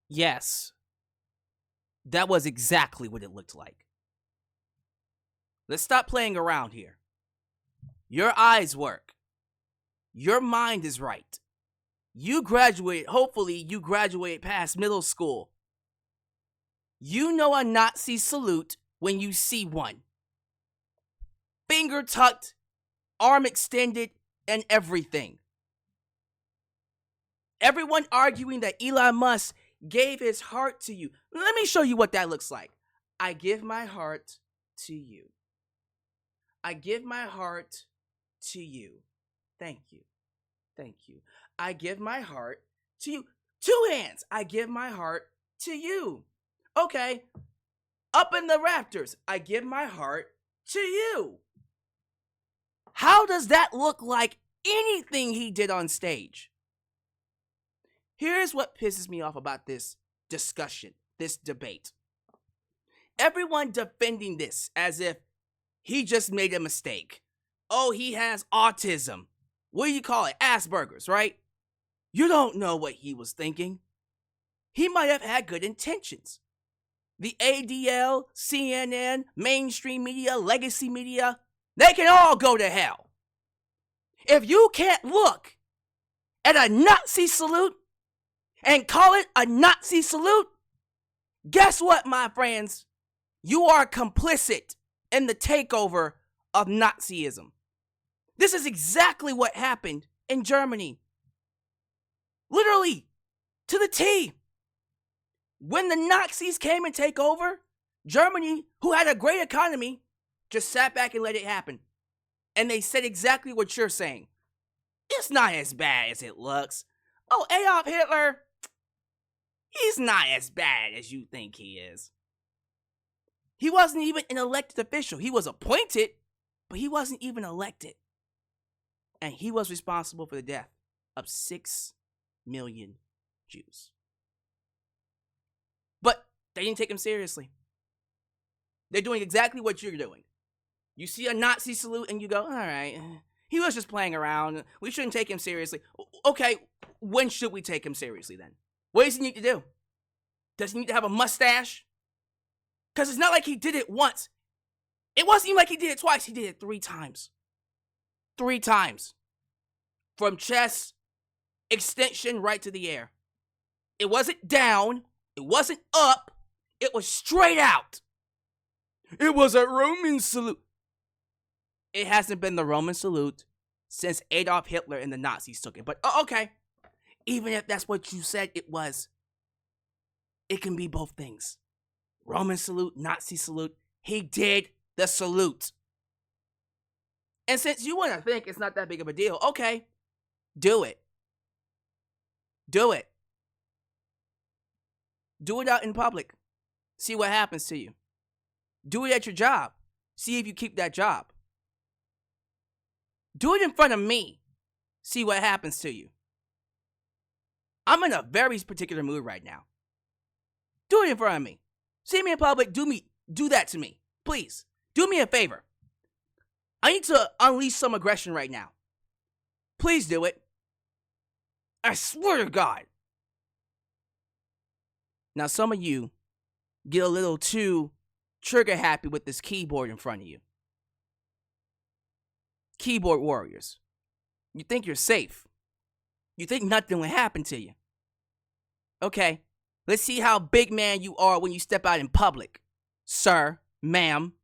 Yes, that was exactly what it looked like. Let's stop playing around here. Your eyes work. Your mind is right. You graduate, hopefully, you graduate past middle school. You know a Nazi salute when you see one. Finger tucked, arm extended, and everything. Everyone arguing that Elon Musk gave his heart to you. Let me show you what that looks like. I give my heart to you. I give my heart to you. Thank you. Thank you. I give my heart to you. 2 hands. I give my heart to you. Okay. Up in the rafters. I give my heart to you. How does that look like anything he did on stage? Here's what pisses me off about this discussion, this debate. Everyone defending this as if he just made a mistake. Oh, he has autism. What do you call it? Asperger's, right? You don't know what he was thinking. He might have had good intentions. The ADL, CNN, mainstream media, legacy media, they can all go to hell. If you can't look at a Nazi salute and call it a Nazi salute, guess what, my friends? You are complicit in the takeover of Nazism. This is exactly what happened in Germany. Literally, to the T. When the Nazis came and take over, Germany, who had a great economy, just sat back and let it happen. And they said exactly what you're saying. It's not as bad as it looks. Oh, Adolf Hitler, he's not as bad as you think he is. He wasn't even an elected official. He was appointed, but he wasn't even elected. And he was responsible for the death of 6 million Jews. But they didn't take him seriously. They're doing exactly what you're doing. You see a Nazi salute and you go, all right, he was just playing around. We shouldn't take him seriously. Okay, when should we take him seriously then? What does he need to do? Does he need to have a mustache? Because it's not like he did it once. It wasn't even like he did it twice. He did it 3 times. 3 times. From chest, extension, right to the air. It wasn't down. It wasn't up. It was straight out. It was a Roman salute. It hasn't been the Roman salute since Adolf Hitler and the Nazis took it. But okay, even if that's what you said it was, it can be both things. Roman salute, Nazi salute. He did the salute. And since you want to think it's not that big of a deal, okay, do it. Do it. Do it out in public. See what happens to you. Do it at your job. See if you keep that job. Do it in front of me. See what happens to you. I'm in a very particular mood right now. Do it in front of me. See me in public. Do that to me. Please. Do me a favor. I need to unleash some aggression right now. Please do it. I swear to God. Now, some of you get a little too trigger happy with this keyboard in front of you. Keyboard warriors. You think you're safe. You think nothing will happen to you. Okay, let's see how big man you are when you step out in public, sir, ma'am.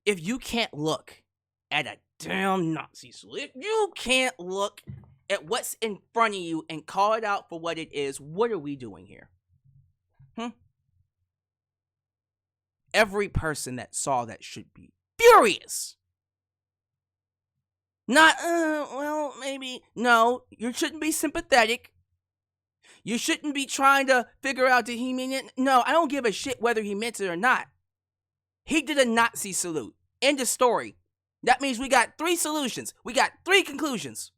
If you can't look at a damn Nazi salute, if you can't look at what's in front of you and call it out for what it is, what are we doing here? Every person that saw that should be furious. Not, well, maybe. No, you shouldn't be sympathetic. You shouldn't be trying to figure out, did he mean it? No, I don't give a shit whether he meant it or not. He did a Nazi salute. End of story. That means we got 3 solutions. We got 3 conclusions.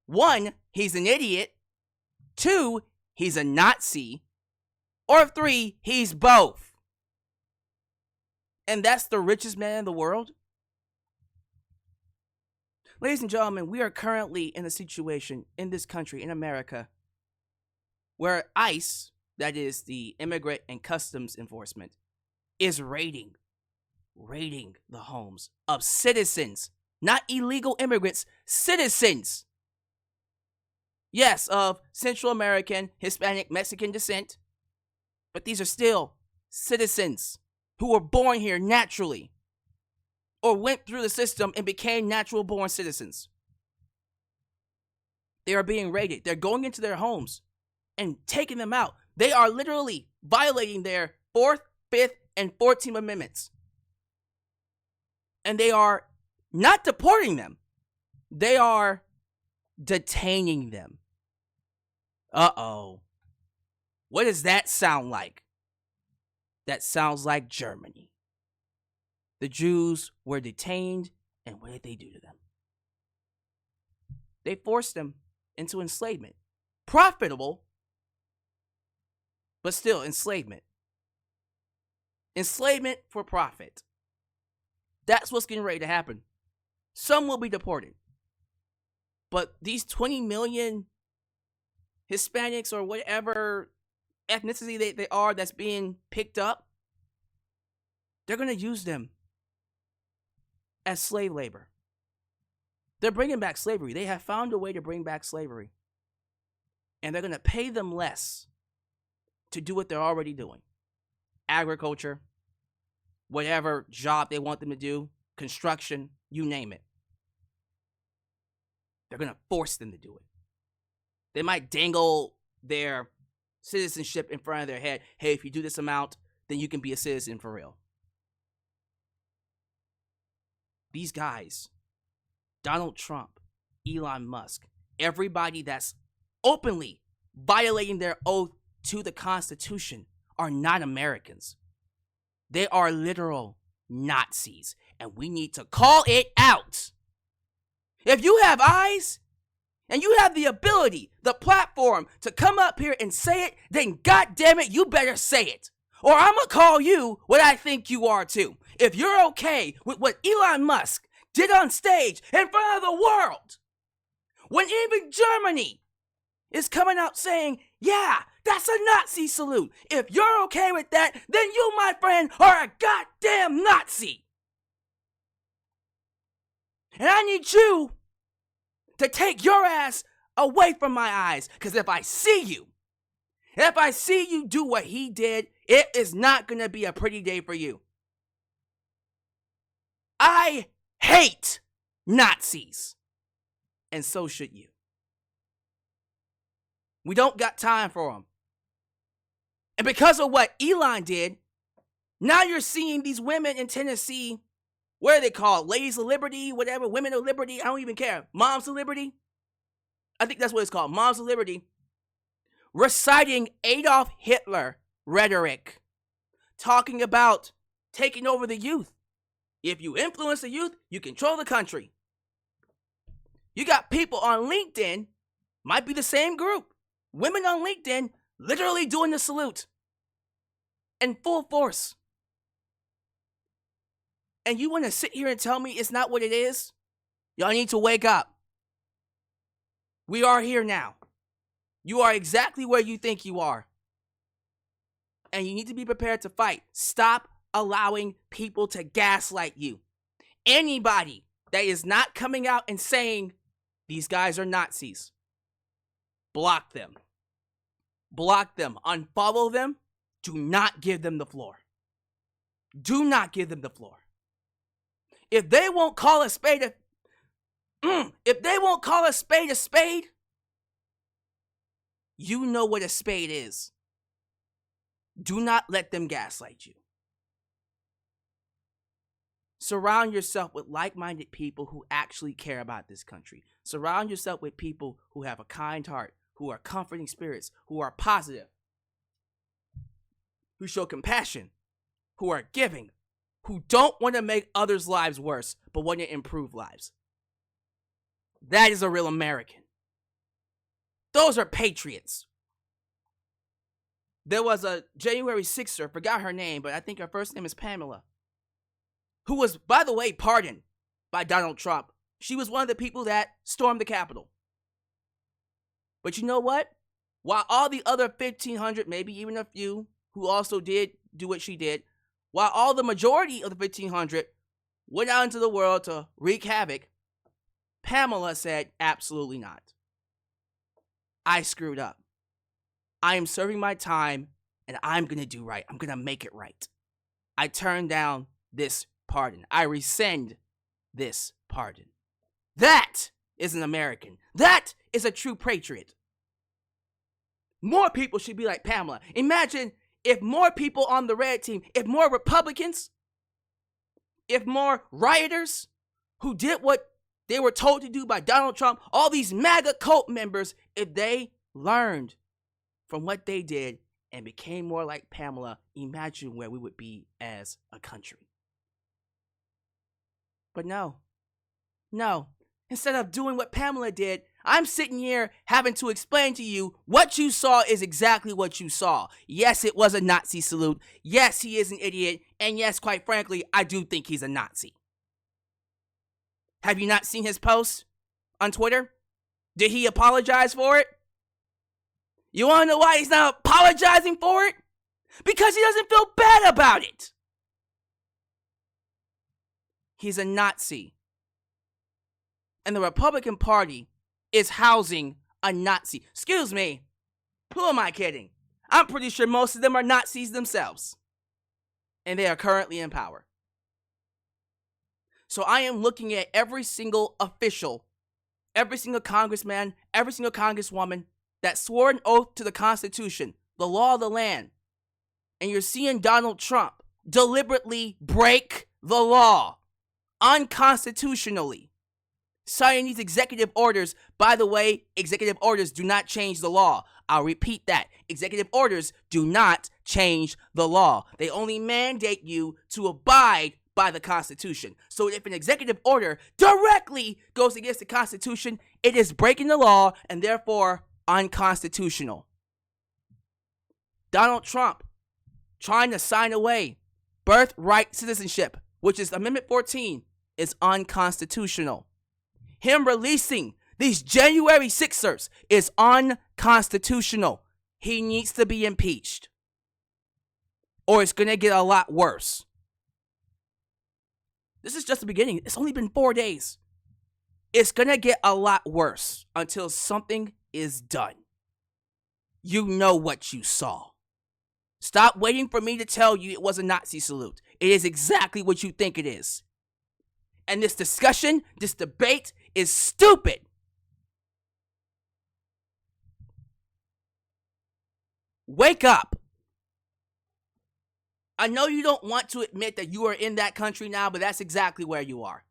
1, he's an idiot. 2, he's a Nazi. Or 3, he's both. And that's the richest man in the world? Ladies and gentlemen, we are currently in a situation in this country, in America, where ICE, that is the Immigrant and Customs Enforcement, is raiding the homes of citizens, not illegal immigrants, citizens. Yes, of Central American, Hispanic, Mexican descent, but these are still citizens who were born here naturally or went through the system and became natural born citizens. They are being raided. They're going into their homes and taking them out. They are literally violating their 4th, 5th, and 14th Amendments. And they are not deporting them. They are detaining them. Uh-oh. What does that sound like? That sounds like Germany. The Jews were detained, and what did they do to them? They forced them into enslavement. Profitable, but still enslavement. Enslavement for profit. That's what's getting ready to happen. Some will be deported. But these 20 million Hispanics or whatever ethnicity they are that's being picked up, they're going to use them as slave labor. They're bringing back slavery. They have found a way to bring back slavery. And they're going to pay them less to do what they're already doing. Agriculture, whatever job they want them to do, construction, you name it. They're going to force them to do it. They might dangle their citizenship in front of their head. Hey, if you do this amount, then you can be a citizen for real. These guys, Donald Trump, Elon Musk, everybody that's openly violating their oath to the Constitution are not Americans. They are literal Nazis, and we need to call it out. If you have eyes and you have the ability, the platform to come up here and say it, then goddammit, you better say it. Or I'm going to call you what I think you are too. If you're okay with what Elon Musk did on stage in front of the world, when even Germany is coming out saying, yeah, that's a Nazi salute. If you're okay with that, then you, my friend, are a goddamn Nazi. And I need you to take your ass away from my eyes. Because if I see you do what he did, it is not going to be a pretty day for you. I hate Nazis. And so should you. We don't got time for them. And because of what Elon did, now you're seeing these women in Tennessee, what are they called? Ladies of Liberty, whatever, Women of Liberty, I don't even care. Moms of Liberty? I think that's what it's called, Moms of Liberty. Reciting Adolf Hitler rhetoric. Talking about taking over the youth. If you influence the youth, you control the country. You got people on LinkedIn, might be the same group. Women on LinkedIn literally doing the salute. In full force. And you want to sit here and tell me it's not what it is? Y'all need to wake up. We are here now. You are exactly where you think you are. And you need to be prepared to fight. Stop allowing people to gaslight you. Anybody that is not coming out and saying these guys are Nazis, block them. Block them. Unfollow them. Do not give them the floor. Do not give them the floor. If they won't call a spade a spade, you know what a spade is. Do not let them gaslight you. Surround yourself with like-minded people who actually care about this country. Surround yourself with people who have a kind heart, who are comforting spirits, who are positive, who show compassion, who are giving, who don't want to make others' lives worse, but want to improve lives. That is a real American. Those are patriots. There was a January 6er, forgot her name, but I think her first name is Pamela, who was, by the way, pardoned by Donald Trump. She was one of the people that stormed the Capitol. But you know what? while all the other 1,500, maybe even a few, who also did do what she did, while all the majority of the 1,500 went out into the world to wreak havoc, Pamela said, absolutely not. I screwed up. I am serving my time, and I'm going to do right. I'm going to make it right. I turn down this pardon. I rescind this pardon. That is an American. That is a true patriot. More people should be like Pamela. Imagine if more people on the red team, if more Republicans, if more rioters who did what they were told to do by Donald Trump, all these MAGA cult members, if they learned from what they did and became more like Pamela, imagine where we would be as a country. But no. Instead of doing what Pamela did, I'm sitting here having to explain to you what you saw is exactly what you saw. Yes, it was a Nazi salute. Yes, he is an idiot. And yes, quite frankly, I do think he's a Nazi. Have you not seen his post on Twitter? Did he apologize for it? You want to know why he's not apologizing for it? Because he doesn't feel bad about it. He's a Nazi. And the Republican Party is housing a Nazi. Excuse me. Who am I kidding? I'm pretty sure most of them are Nazis themselves. And they are currently in power. So I am looking at every single official, every single congressman, every single congresswoman that swore an oath to the Constitution, the law of the land. And you're seeing Donald Trump deliberately break the law unconstitutionally. Signing these executive orders. By the way, executive orders do not change the law. I'll repeat that. Executive orders do not change the law. They only mandate you to abide by the Constitution. So if an executive order directly goes against the Constitution, it is breaking the law and therefore unconstitutional. Donald Trump trying to sign away birthright citizenship, which is Amendment 14, is unconstitutional. Him releasing these January 6ers is unconstitutional. He needs to be impeached. Or it's going to get a lot worse. This is just the beginning. It's only been 4 days. It's going to get a lot worse until something is done. You know what you saw. Stop waiting for me to tell you it was a Nazi salute. It is exactly what you think it is. And this discussion, this debate is stupid. Wake up. I know you don't want to admit that you are in that country now, but that's exactly where you are.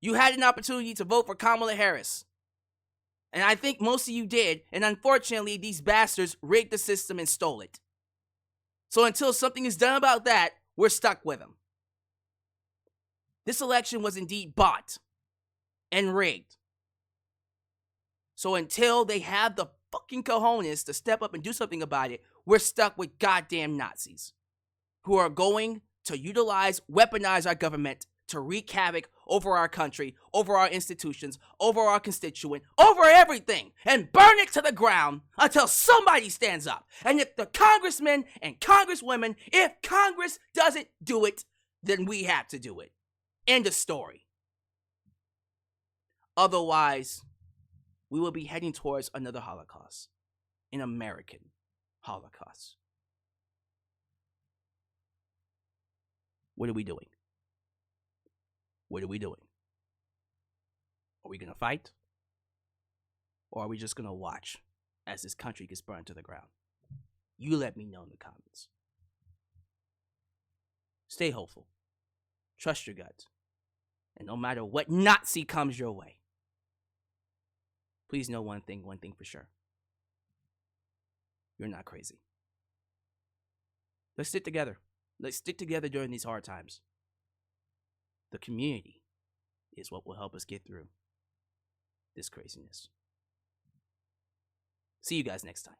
You had an opportunity to vote for Kamala Harris. And I think most of you did. And unfortunately, these bastards rigged the system and stole it. So until something is done about that, we're stuck with them. This election was indeed bought and rigged. So until they have the fucking cojones to step up and do something about it, we're stuck with goddamn Nazis who are going to utilize, weaponize our government to wreak havoc over our country, over our institutions, over our constituent, over everything, and burn it to the ground until somebody stands up. And if the congressmen and congresswomen, if Congress doesn't do it, then we have to do it. End of story. Otherwise, we will be heading towards another Holocaust, an American Holocaust. What are we doing? What are we doing? Are we going to fight? Or are we just going to watch as this country gets burned to the ground? You let me know in the comments. Stay hopeful. Trust your gut. And no matter what Nazi comes your way, please know one thing for sure. You're not crazy. Let's stick together. Let's stick together during these hard times. The community is what will help us get through this craziness. See you guys next time.